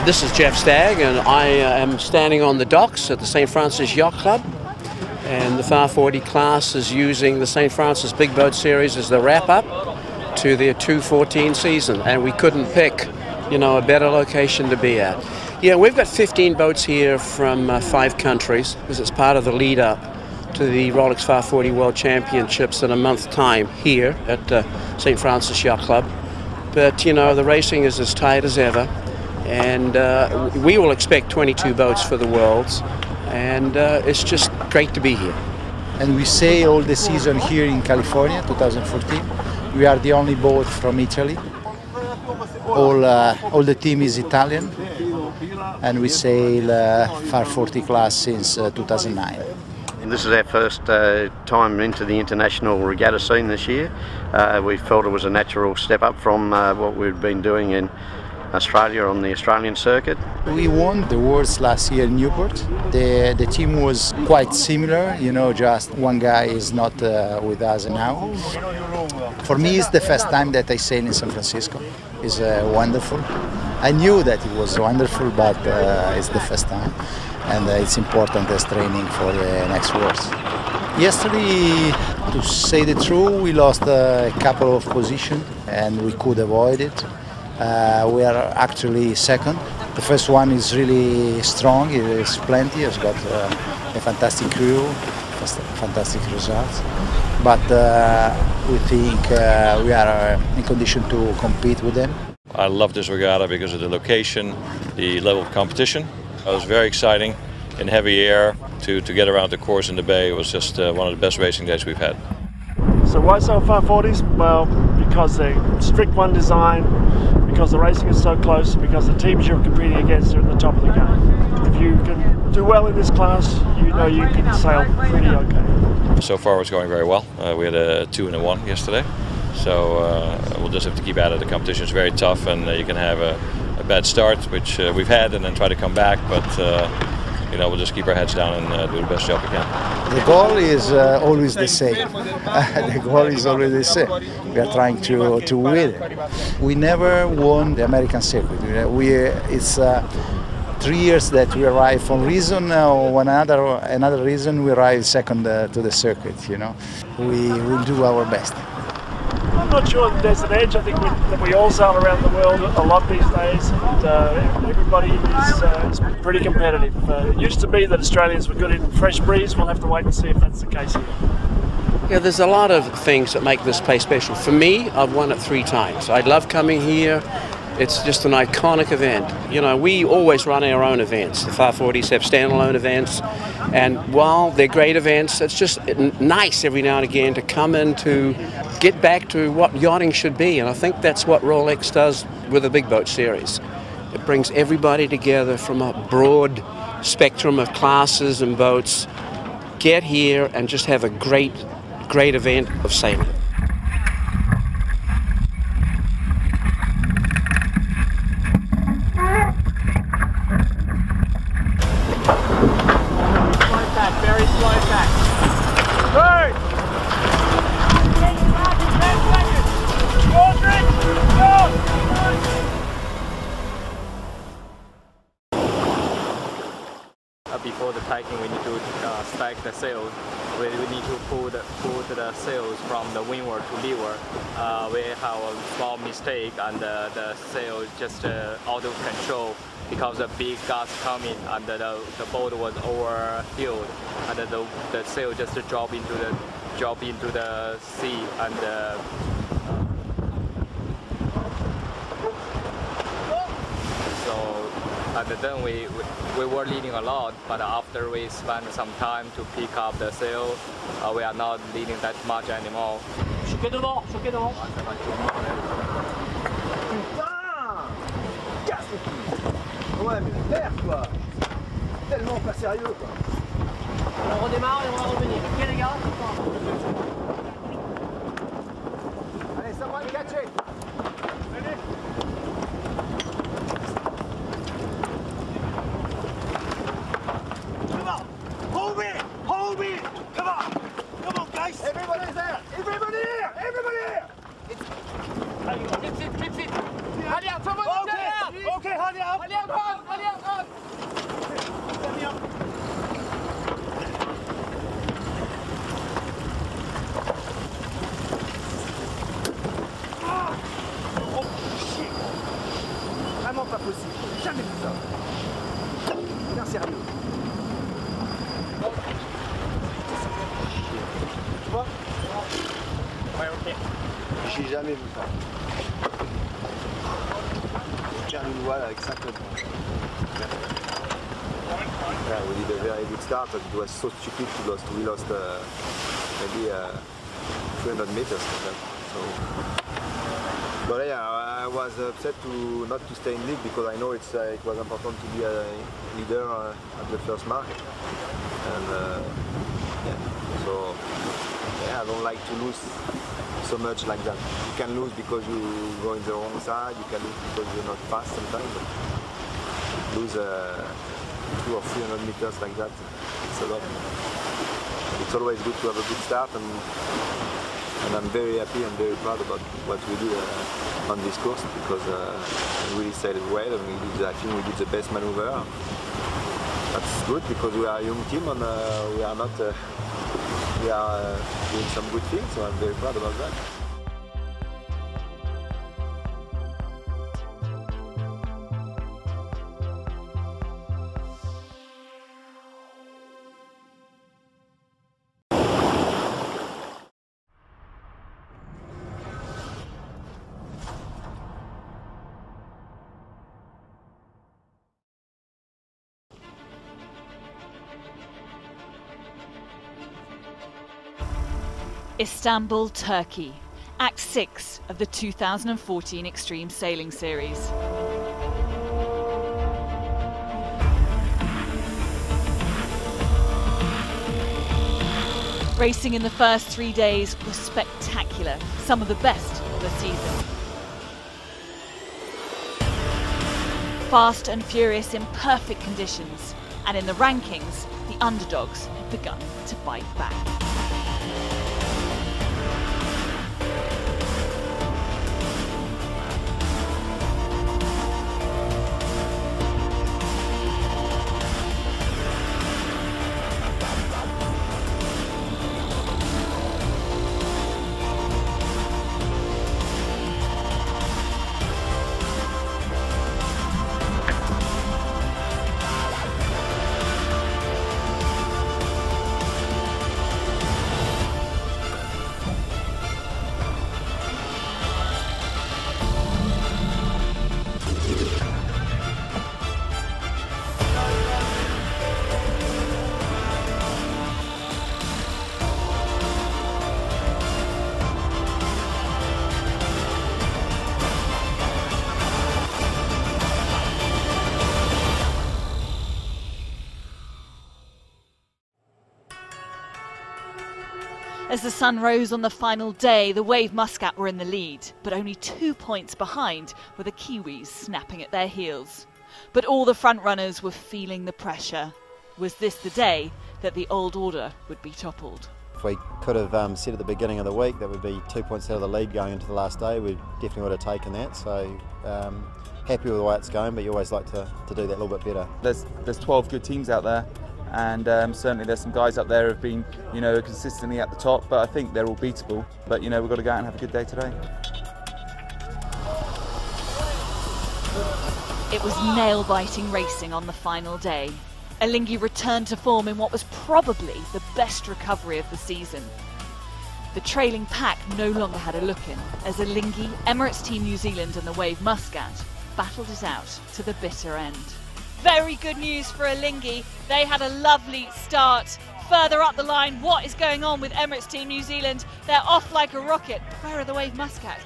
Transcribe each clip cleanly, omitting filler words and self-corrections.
This is Jeff Stagg, and I am standing on the docks at the St. Francis Yacht Club, and the Farr 40 class is using the St. Francis Big Boat Series as the wrap-up to their 2014 season, and we couldn't pick, you know, a better location to be at. Yeah, we've got 15 boats here from 5 countries, because it's part of the lead-up to the Rolex Farr 40 World Championships in a month's time here at St. Francis Yacht Club. But, you know, the racing is as tight as ever. And we will expect 22 boats for the Worlds, and it's just great to be here. And we sail all the season here in California, 2014. We are the only boat from Italy. All the team is Italian, and we sail Farr 40 class since 2009. And this is our first time into the international regatta scene this year. We felt it was a natural step up from what we've been doing in Australia on the Australian circuit. We won the Worlds last year in Newport. The team was quite similar, you know, just one guy is not with us now. For me, it's the first time that I sail in San Francisco. It's wonderful. I knew that it was wonderful, but it's the first time, and it's important as training for the next Worlds. Yesterday, to say the truth, we lost a couple of positions and we could avoid it. We are actually second. The first one is really strong, it is plenty, it's got a fantastic crew, fantastic results. But we think we are in condition to compete with them. I love this regatta because of the location, the level of competition. It was very exciting in heavy air to get around the course in the bay. It was just one of the best racing days we've had. So why sell Farr 40s? Well, because they're strict one design, because the racing is so close, and because the teams you're competing against are at the top of the game. If you can do well in this class, you know you can sail pretty okay. So far it's going very well. We had a 2 and a 1 yesterday, so we'll just have to keep at it. The competition is very tough, and you can have a bad start, which we've had, and then try to come back, but you know, we'll just keep our heads down and do the best job we can. The goal is always the same. The goal is always the same. We are trying to win it. We never won the American circuit. It's 3 years that we arrive for reason or another reason we arrive second to the circuit. You know, we will do our best. I'm not sure that there's an edge. I think that we all sail around the world a lot these days, and everybody is pretty competitive. It used to be that Australians were good in fresh breeze. We'll have to wait and see if that's the case here. Yeah, there's a lot of things that make this place special. For me, I've won it 3 times. I love coming here. It's just an iconic event. You know, we always run our own events. The Farr 40s have standalone events, and while they're great events, it's just nice every now and again to come in to get back to what yachting should be, and I think that's what Rolex does with the Big Boat Series. It brings everybody together from a broad spectrum of classes and boats. Get here and just have a great event of sailing. Before the taking, we need to stack the sails. We need to pull the sails from the windward to leeward. We have a small mistake, and the sail just out of control because the big gust coming, and the boat was overfilled, and the sail just dropped into the sea, and so and then we were leading a lot, but after we spent some time to pick up the sail, we are not leading that much anymore. Choquez devant, choquez devant. Putain! Casse les couilles! Ouais, mais merde quoi! Tellement pas sérieux quoi! On redémarre et on va revenir. Ok les gars? Allez, ça va le catcher! Come on! Hold me! Hold me! Come on! Come on guys! Everybody's there! Everybody here! Everybody here! Clip fit. Allez, tout le monde derrière. Ok, allez hop! Allez, à droite, allez, à droite. Oh, chier! Vraiment pas possible. J'ai jamais vu ça. Bien sérieux. Tu vois? Ouais, ok. J'ai jamais vu ça. Faire une voile avec 5 nœuds. Yeah, we did a very good start, but it was so stupid we lost maybe 300 meters. So, but yeah, I was upset not to stay in lead because I know it was important to be a leader at the first mark. And yeah, so yeah, I don't like to lose so much like that. You can lose because you go in the wrong side, you can lose because you're not fast sometimes, but lose 200 or 300 meters like that, it's a lot. It's always good to have a good start, and I'm very happy and very proud about what we did on this course, because we really sailed it well, and I think we did the best maneuver. That's good because we are a young team, and we are doing some good things, so I'm very proud about that. Istanbul, Turkey, Act 6 of the 2014 Extreme Sailing Series. Racing in the first 3 days was spectacular, some of the best of the season. Fast and furious in perfect conditions, and in the rankings, the underdogs had begun to bite back. As the sun rose on the final day, the Wave Muscat were in the lead, but only 2 points behind, with the Kiwis snapping at their heels. But all the front runners were feeling the pressure. Was this the day that the old order would be toppled? If we could have said at the beginning of the week that would be 2 points out of the lead going into the last day, we definitely would have taken that. So happy with the way it's going, but you always like to do that a little bit better. There's 12 good teams out there, and certainly there's some guys up there who have been, consistently at the top, but I think they're all beatable. But we've got to go out and have a good day today. It was nail-biting racing on the final day. Alinghi returned to form in what was probably the best recovery of the season. The trailing pack no longer had a look in, as Alinghi, Emirates Team New Zealand and the Wave Muscat battled it out to the bitter end. Very good news for Alinghi. They had a lovely start. Further up the line, what is going on with Emirates Team New Zealand? They're off like a rocket. Where are the Wave Muscat?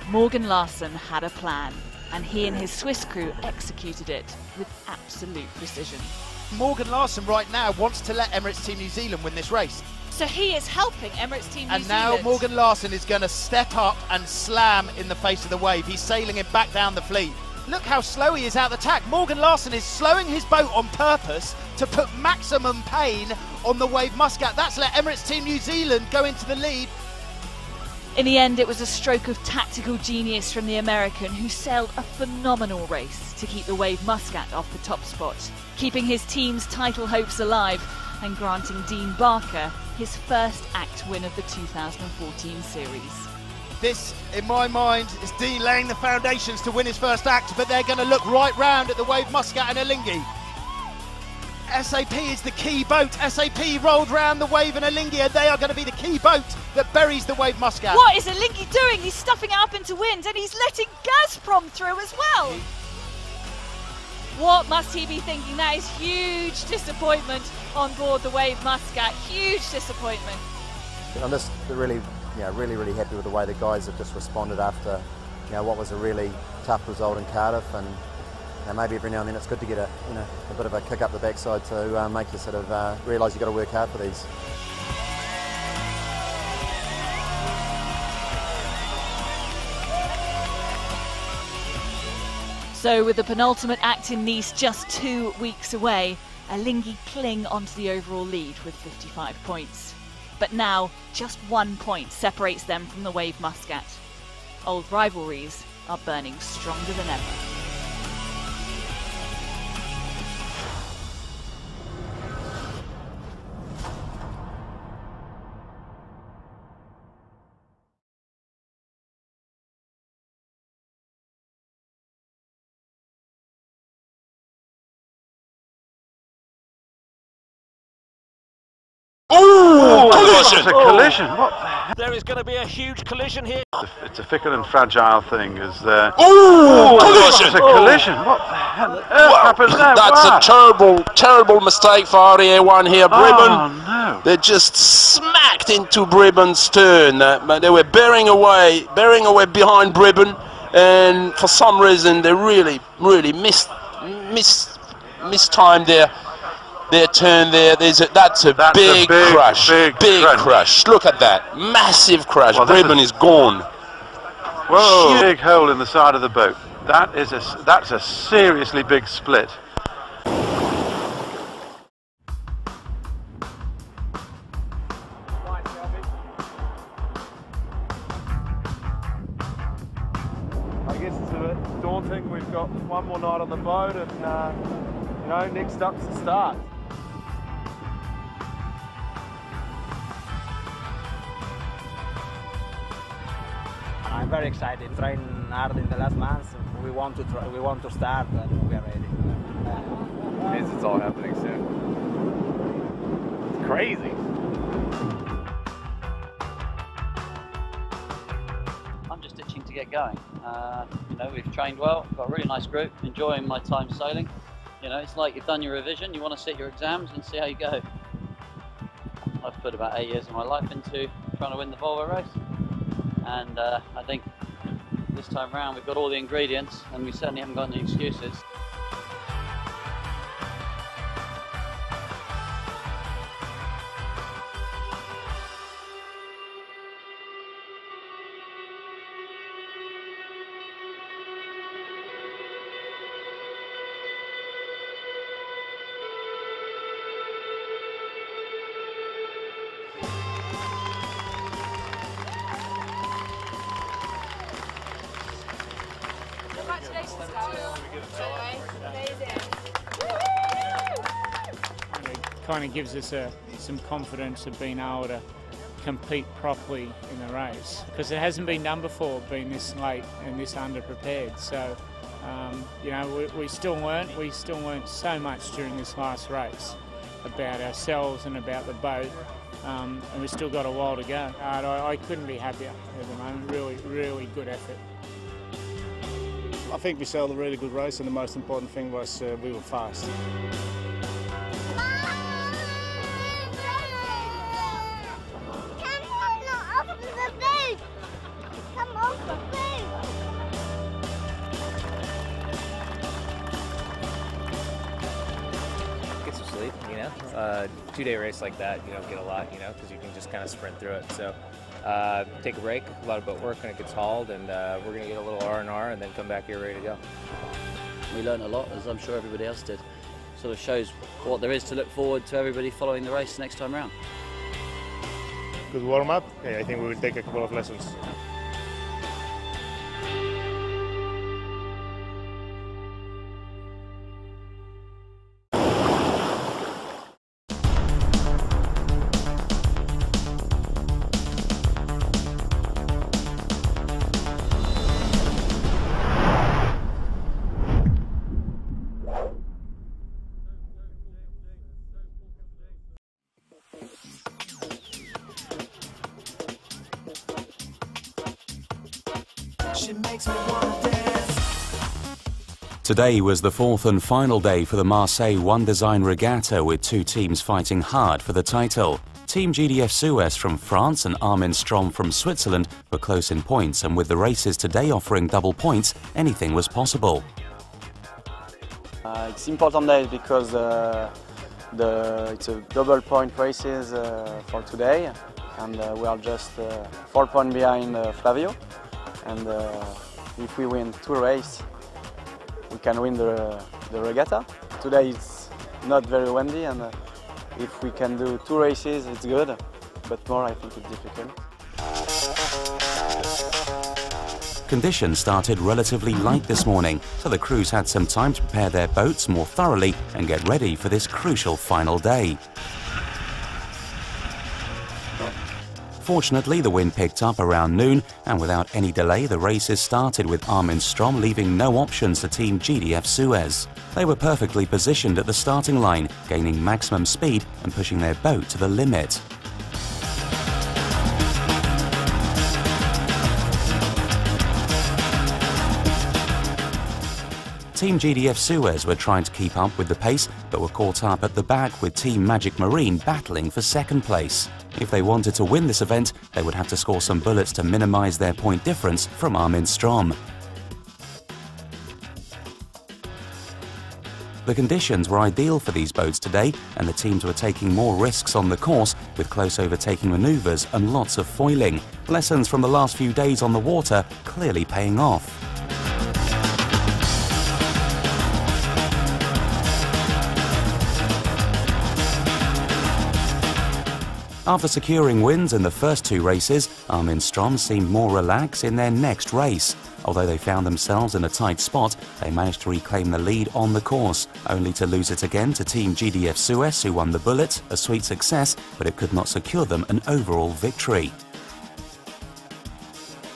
Morgan Larsen had a plan, and he and his Swiss crew executed it with absolute precision. Morgan Larsen right now wants to let Emirates Team New Zealand win this race. So he is helping Emirates Team New Zealand. And now Morgan Larsen is going to step up and slam in the face of the wave. He's sailing it back down the fleet. Look how slow he is out the tack. Morgan Larsen is slowing his boat on purpose to put maximum pain on the Wave Muscat. That's let Emirates Team New Zealand go into the lead. In the end, it was a stroke of tactical genius from the American, who sailed a phenomenal race to keep the Wave Muscat off the top spot, keeping his team's title hopes alive and granting Dean Barker his first act win of the 2014 series. This, in my mind, is Dean laying the foundations to win his first act, but they're going to look right round at the Wave Muscat and Alinghi. SAP is the key boat. SAP rolled round the Wave and Alinghi, and they are going to be the key boat that buries the Wave Muscat. What is Alinghi doing? He's stuffing it up into wind, and he's letting Gazprom through as well. What must he be thinking? That is huge disappointment on board the Wave Muscat. Huge disappointment. I'm just really happy with the way the guys have just responded after, what was a really tough result in Cardiff, and maybe every now and then it's good to get a bit of a kick up the backside to make you sort of realise you've got to work hard for these. So with the penultimate act in Nice just 2 weeks away, Alinghi cling onto the overall lead with 55 points. But now, just 1 point separates them from the Wave Muscat. Old rivalries are burning stronger than ever. Oh, collision! It's a collision. What the hell? There is going to be a huge collision here. It's a fickle and fragile thing. Collision! It's a collision. What the hell on earth happened there? That's a terrible mistake for Audi A1 here. Bribon, no. They just smacked into Bribon's stern. They were bearing away behind Bribon, and for some reason they really mistimed their turn there. That's a big crash. Big crash. Look at that. Massive crash. Well, Bribon is gone. Whoa. Big hole in the side of the boat. That's a seriously big split. I guess it's a bit daunting. We've got one more night on the boat, and next up's the start. I'm very excited. Trained hard in the last months. We want to start, and we are ready. It's all happening soon. It's crazy. I'm just itching to get going. We've trained well, got a really nice group, enjoying my time sailing. It's like you've done your revision, you want to sit your exams and see how you go. I've put about 8 years of my life into trying to win the Volvo race, and I think this time round we've got all the ingredients and we certainly haven't got any excuses. Kind of gives us some confidence of being able to compete properly in the race, because it hasn't been done before, being this late and this underprepared. So we still learnt so much during this last race about ourselves and about the boat, and we've still got a while to go. I couldn't be happier at the moment. Really good effort. I think we sailed a really good race, and the most important thing was we were fast. Get some sleep, you know. 2-day race like that, you don't get a lot, you know, because you can just kind of sprint through it. So take a break, a lot of boat work when it gets hauled, and we're going to get a little R&R and then come back here ready to go. We learned a lot, as I'm sure everybody else did. Sort of shows what there is to look forward to everybody following the race next time round. Good warm-up. Yeah, I think we will take a couple of lessons. Today was the fourth and final day for the Marseille One Design Regatta, with two teams fighting hard for the title. Team GDF Suez from France and Armin Strom from Switzerland were close in points, and with the races today offering double points, anything was possible. It's important day because it's a double point races for today, and we are just 4 points behind Flavio, and if we win 2 races, we can win the regatta. Today it's not very windy, and if we can do 2 races, it's good, but more I think it's difficult. Conditions started relatively light this morning, so the crews had some time to prepare their boats more thoroughly and get ready for this crucial final day. Fortunately, the wind picked up around noon, and without any delay, the races started with Armin Strom leaving no options to Team GDF Suez. They were perfectly positioned at the starting line, gaining maximum speed and pushing their boat to the limit. Team GDF Suez were trying to keep up with the pace, but were caught up at the back with Team Magic Marine battling for second place. If they wanted to win this event, they would have to score some bullets to minimise their point difference from Armin Strom. The conditions were ideal for these boats today, and the teams were taking more risks on the course, with close overtaking manoeuvres and lots of foiling. Lessons from the last few days on the water clearly paying off. After securing wins in the first 2 races, Armin Strom seemed more relaxed in their next race. Although they found themselves in a tight spot, they managed to reclaim the lead on the course, only to lose it again to Team GDF Suez, who won the bullet, a sweet success, but it could not secure them an overall victory.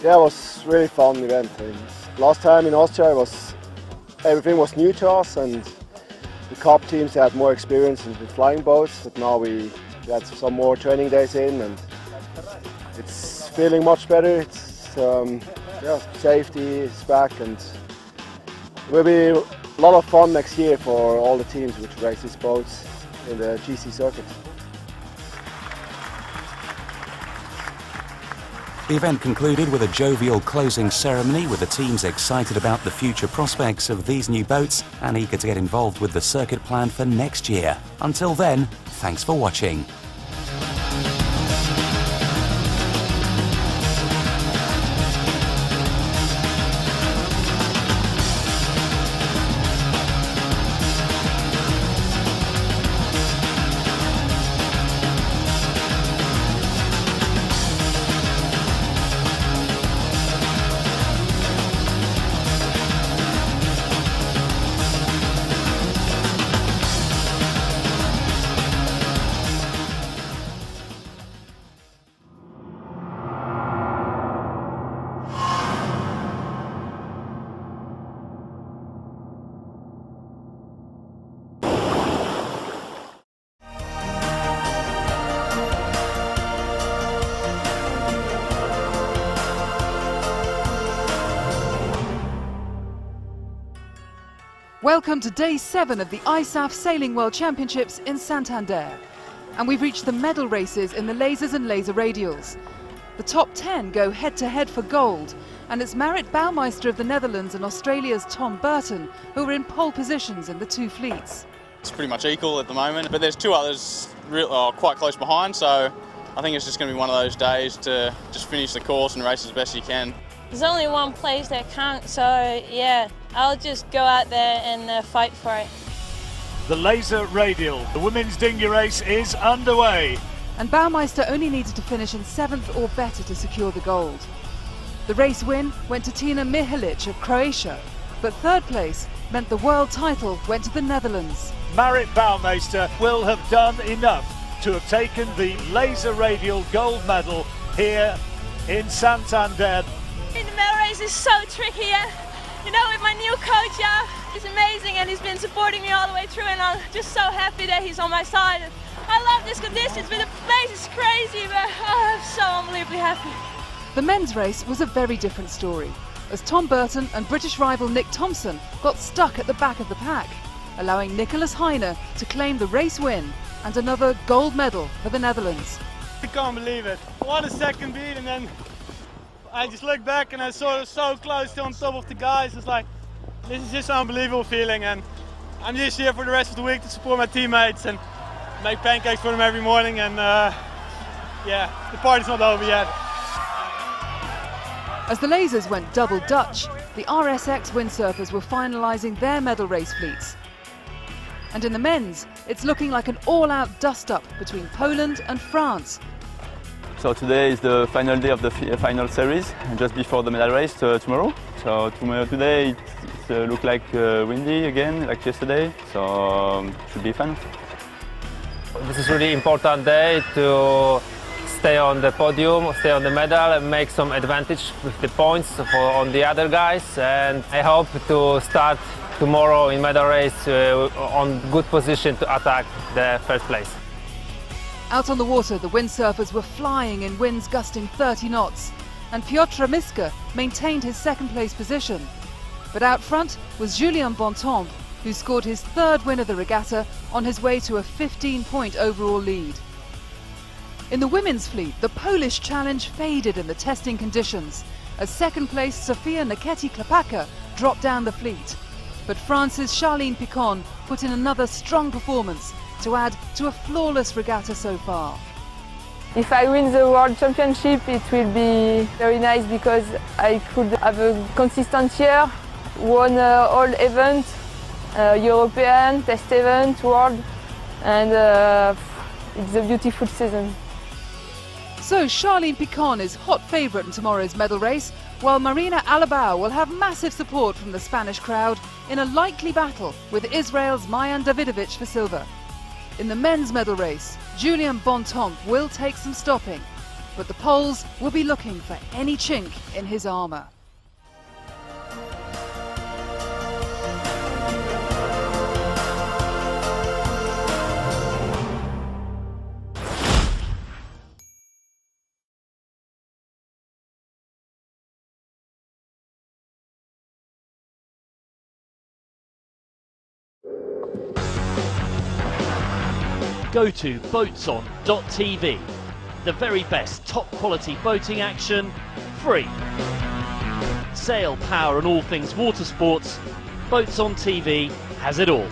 Yeah, it was really fun event. Last time in Austria, everything was new to us, and the cup teams had more experience in the flying boats, but now we had some more training days in, and it's feeling much better. It's yeah, safety is back, and it will be a lot of fun next year for all the teams which race these boats in the GC circuit. The event concluded with a jovial closing ceremony, with the teams excited about the future prospects of these new boats and eager to get involved with the circuit plan for next year. Until then, thanks for watching. Welcome to day 7 of the ISAF Sailing World Championships in Santander. And we've reached the medal races in the lasers and laser radials. The top 10 go head-to-head for gold, and it's Marit Bouwmeister of the Netherlands and Australia's Tom Burton who are in pole positions in the two fleets. It's pretty much equal at the moment, but there's two others quite close behind, so I think it's just going to be one of those days to just finish the course and race as best you can. There's only one place that counts, so yeah, I'll just go out there and fight for it. The laser radial, the women's dinghy race is underway. And Bouwmeister only needed to finish in 7th or better to secure the gold. The race win went to Tina Mihalic of Croatia, but 3rd place meant the world title went to the Netherlands. Marit Bouwmeister will have done enough to have taken the laser radial gold medal here in Santander. The medal race is so tricky, you know, with my new coach, he's amazing and he's been supporting me all the way through, and I'm just so happy that he's on my side. I love this conditions, but the place is crazy, but I'm so unbelievably happy. The men's race was a very different story, as Tom Burton and British rival Nick Thompson got stuck at the back of the pack, allowing Nicholas Heine to claim the race win and another gold medal for the Netherlands. I can't believe it. What a second beat, and then I just looked back and I saw it so close to on top of the guys. It's like, this is just an unbelievable feeling, and I'm just here for the rest of the week to support my teammates and make pancakes for them every morning, and yeah, the party's not over yet. As the lasers went double Dutch, the RSX windsurfers were finalising their medal race fleets. And in the men's, it's looking like an all-out dust-up between Poland and France. So today is the final day of the final series, just before the medal race tomorrow. So today it looks like windy again, like yesterday, so should be fun. This is really important day to stay on the podium, stay on the medal, and make some advantage with the points on the other guys. And I hope to start tomorrow in medal race on good position to attack the 1st place. Out on the water, the windsurfers were flying in winds gusting 30 knots, and Piotr Miska maintained his 2nd place position. But out front was Julien Bontemps, who scored his 3rd win of the regatta on his way to a 15-point overall lead. In the women's fleet, the Polish challenge faded in the testing conditions, as 2nd place Sofia Naketi-Klapaka dropped down the fleet. But France's Charline Picon put in another strong performance to add to a flawless regatta so far. If I win the World Championship, it will be very nice because I could have a consistent year, won all events, European, test event, World, and it's a beautiful season. So Charline Picon is hot favourite in tomorrow's medal race, while Marina Alabau will have massive support from the Spanish crowd in a likely battle with Israel's Mayan Davidovich for silver. In the men's medal race, Julien Bontemps will take some stopping, but the Poles will be looking for any chink in his armour. Go to boatson.tv, the very best top quality boating action, free. Sail, power and all things water sports, Boats on TV has it all.